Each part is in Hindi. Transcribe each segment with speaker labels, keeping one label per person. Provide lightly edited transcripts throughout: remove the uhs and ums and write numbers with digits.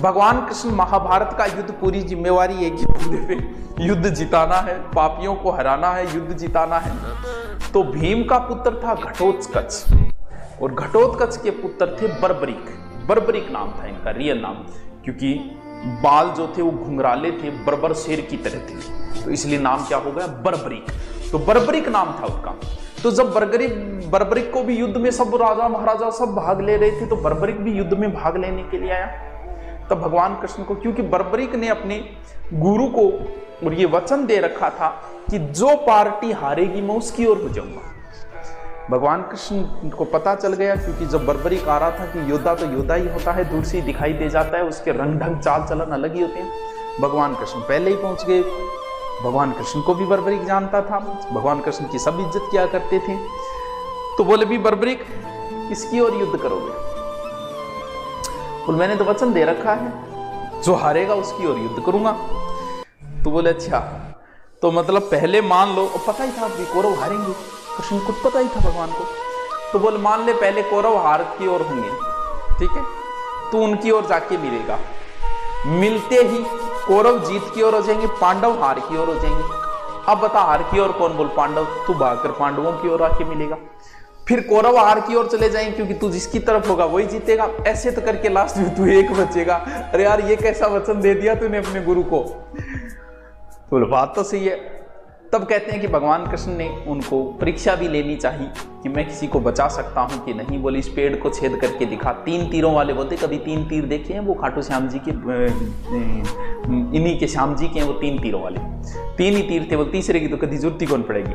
Speaker 1: भगवान कृष्ण महाभारत का युद्ध पूरी जिम्मेवारी एक ही बंदे पे, युद्ध जिताना है, पापियों को हराना है, युद्ध जिताना है। तो भीम का पुत्र था घटोत्कच, और घटोत्कच के पुत्र थे बर्बरीक। बर्बरीक नाम था इनका, रियल नाम, क्योंकि बाल जो थे वो घुंघराले थे, बर्बर शेर की तरह थे, तो इसलिए नाम क्या हो गया, बर्बरीक। तो बर्बरीक नाम था उनका। तो जब बर्बरीक को भी युद्ध में सब राजा महाराजा सब भाग ले रहे थे, तो बर्बरीक भी युद्ध में भाग लेने के लिए आया। तब भगवान कृष्ण को, क्योंकि बर्बरीक ने अपने गुरु को और ये वचन दे रखा था कि जो पार्टी हारेगी मैं उसकी ओर हो जाऊंगा। भगवान कृष्ण को पता चल गया, क्योंकि जब बर्बरीक आ रहा था कि योद्धा तो योद्धा ही होता है, दूर से दिखाई दे जाता है, उसके रंग ढंग चाल चलन अलग ही होते हैं। भगवान कृष्ण पहले ही पहुंच गए। भगवान कृष्ण को भी बर्बरीक जानता था, भगवान कृष्ण की सब इज्जत किया करते थे। तो बोले भी बर्बरीक किसकी ओर युद्ध करोगे? बोले मैंने तो वचन दे रखा है, जो हारेगा उसकी ओर युद्ध करूंगा। तो बोले अच्छा, तो मतलब पहले मान लो, और पता ही था कि कौरव हारेंगे, कृष्ण को पता ही था भगवान को। तो बोले मान ले पहले कौरव हार की ओर होंगे, ठीक है, तो उनकी ओर जाके मिलेगा। मिलते ही कौरव जीत की ओर हो जाएंगे, पांडव हार की ओर हो जाएंगे। अब बता हार की ओर कौन? बोल पांडव। तू भागकर पांडवों की ओर आके मिलेगा। फिर कौरव हार की ओर चले जाएंगे, क्योंकि तू जिसकी तरफ होगा वही जीतेगा। ऐसे तो करके लास्ट में तू एक बचेगा। अरे यार ये कैसा वचन दे दिया तूने अपने गुरु को। तो बात तो सही है। तब कहते हैं कि भगवान कृष्ण ने उनको परीक्षा भी लेनी चाहिए कि मैं किसी को बचा सकता हूं कि नहीं। बोले इस पेड़ को छेद करके दिखा। 3 तीरों वाले बोलते, कभी 3 तीर देखे हैं? वो खाटू श्याम जी के, इन्हीं के श्याम जी के हैं वो 3 तीरों वाले। 3 ही तीर थे, वो तीसरे की तो कभी जरूरत ही कौन पड़ेगी।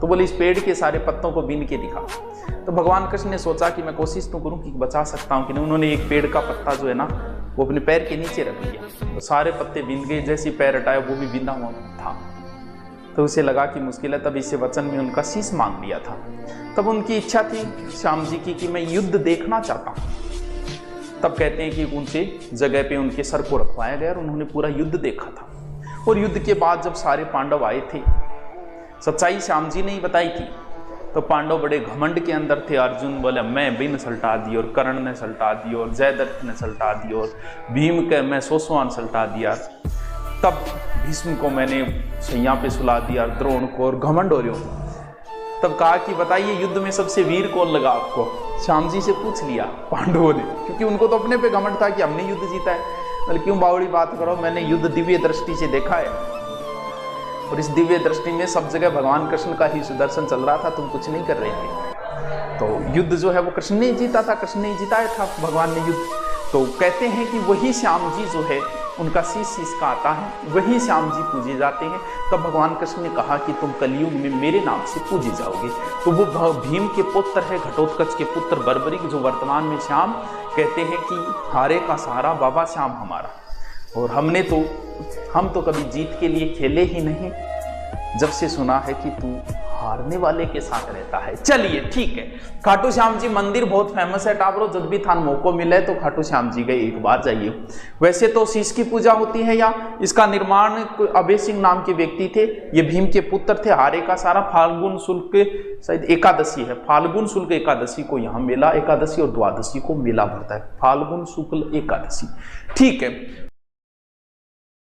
Speaker 1: तो बोले इस पेड़ के सारे पत्तों को बीन के दिखा। तो भगवान कृष्ण ने सोचा कि मैं कोशिश तो करूं कि बचा सकता हूं कि नहीं। उन्होंने एक पेड़ का पत्ता जो है ना वो अपने पैर के नीचे रख लिया, तो सारे पत्ते बीन गए। जैसे पैर हटाया वो भी बीना हुआ था। तो उसे लगा कि मुश्किल है, तब इसे वचन में उनका शीश मांग लिया था। तब उनकी इच्छा थी श्याम जी की कि मैं युद्ध देखना चाहता हूं। तब कहते हैं कि उनसे जगह पे उनके सर को रखवाया गया और उन्होंने पूरा युद्ध देखा था। और युद्ध के बाद जब सारे पांडव आए थे, सच्चाई श्याम जी ने ही बताई थी, तो पांडव बड़े घमंड के अंदर थे। अर्जुन बोले मैं बिन सल्टा दी, और कर्ण ने सल्टा दी, और जयद्रथ ने सल्टा दी, और भीम के मैं सोसवान सल्टा दिया। तब भीष्म को मैंने सैया पे सुला दिया, द्रोण को, और घमंड हो रहे हो। तब कहा कि बताइए युद्ध में सबसे वीर कौन लगा आपको? श्याम जी से पूछ लिया पांडवों ने, क्योंकि उनको तो अपने पे घमंड था कि हमने युद्ध जीता है। बोले क्यों बावड़ी बात करो, मैंने युद्ध दिव्य दृष्टि से देखा है, और इस दिव्य दृष्टि में सब जगह भगवान कृष्ण का ही सुदर्शन चल रहा था, तुम कुछ नहीं कर रहे थे। तो युद्ध जो है वो कृष्ण ने जीता था, कृष्ण ने जिताया था भगवान ने युद्ध। तो कहते हैं कि वही श्याम जी जो है उनका शीश का आता है, वही श्याम जी पूजे जाते हैं। तब भगवान कृष्ण ने कहा कि तुम कलयुग में मेरे नाम से पूजे जाओगे। तो वो भीम के पुत्र है, घटोत्कच के पुत्र बर्बरीक, जो वर्तमान में श्याम। कहते हैं कि हारे का सहारा बाबा श्याम हमारा, और हम तो कभी जीत के लिए खेले ही नहीं, जब से सुना है कि तू हारने वाले के साथ रहता है। चलिए ठीक है, खाटू श्याम जी मंदिर बहुत फेमस है टाबरो, जब भी थान मौको मिले तो खाटू श्याम जी गए एक बार जाइए। वैसे तो शीश की पूजा होती है, या इसका निर्माण अभय सिंह नाम के व्यक्ति थे, ये भीम के पुत्र थे। हारे का सारा फाल्गुन शुक्ल शायद एकादशी है, फाल्गुन शुक्ल एकादशी को यहाँ मेला, एकादशी और द्वादशी को मेला भरता है, फाल्गुन शुक्ल एकादशी। ठीक है,